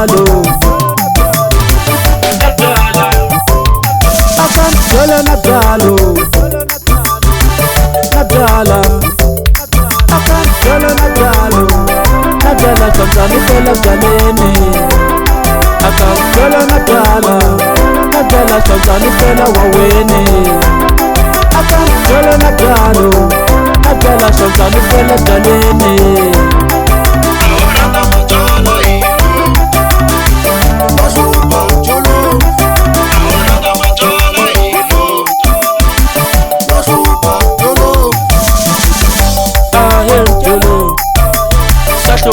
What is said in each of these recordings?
byalo akanjolo na byalo akanjolo na byalo chonchani fela byaleni akanjolo na byala chonchani fela waweni akanjolo na byalo chonchani fela byaleni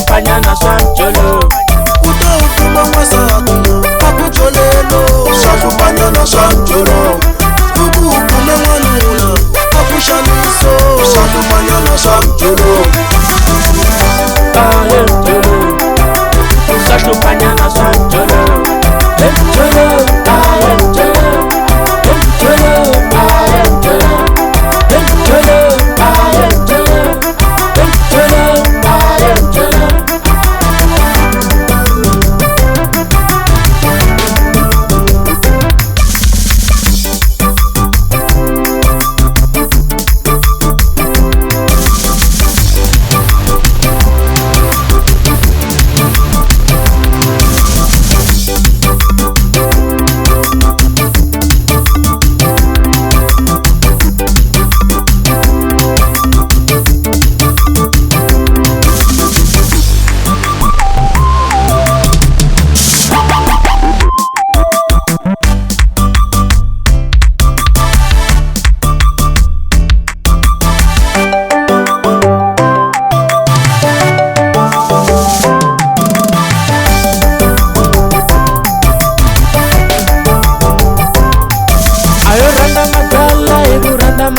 Panyana sanjolo utawufuma masatu akujolelo shashu panyana sanjolo ukukume mwanula akushaniso shashu panyana sanjolo jolo shashu panyana sanjolo jolo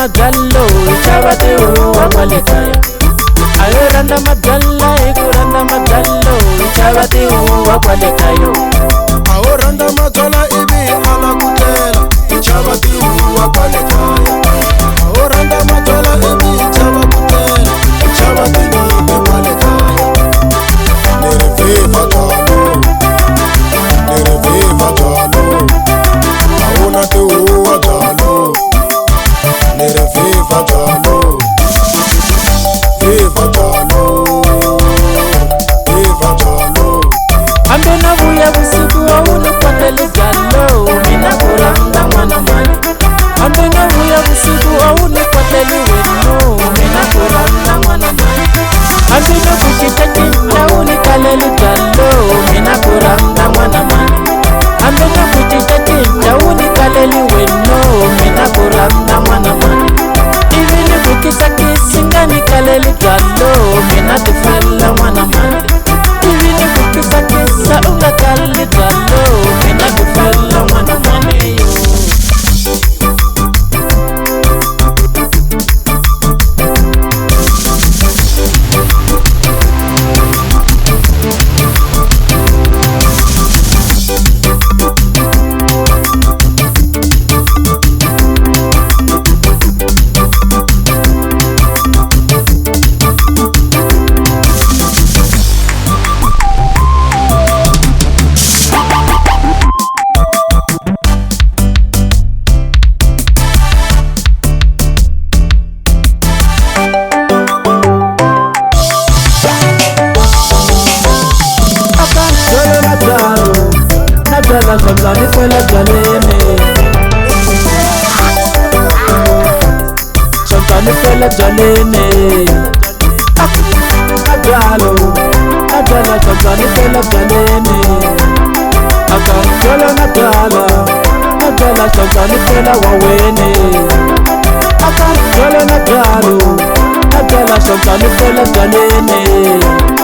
Magallo chavate huwa kwalekaya ayoranda magalla iguranda magallo chavate huwa kwalekayo aoranda majola ibi ala kutela chavate huwa kwalekaya aoranda majola ibi chava kutela chavate huwa kwalekaya nereviva jalo aona te huwa jalo viva jalo ambena vuya vusiku wauni kwatele jalo mina kuranda mwana mani ambena vuya vusiku wauni kwatele weno mina kuranda mwana mani ambena kuchitati yauni kalele jalo mina kuranda mwana mani ambena kuchitati yauni kalele weno mina kuranda mwana mani ivini kukisakisi ngani kalele jalo mina tifela mwana mani ivini kukisakisa unga kalele jalo mina tifela mwana mani yo chonchani fela byaleni chonchani fela byaleni abyalo chonchani fela byaleni akanjolo na byala chonchani fela waweni akanjolo na byalo chonchani fela byaleni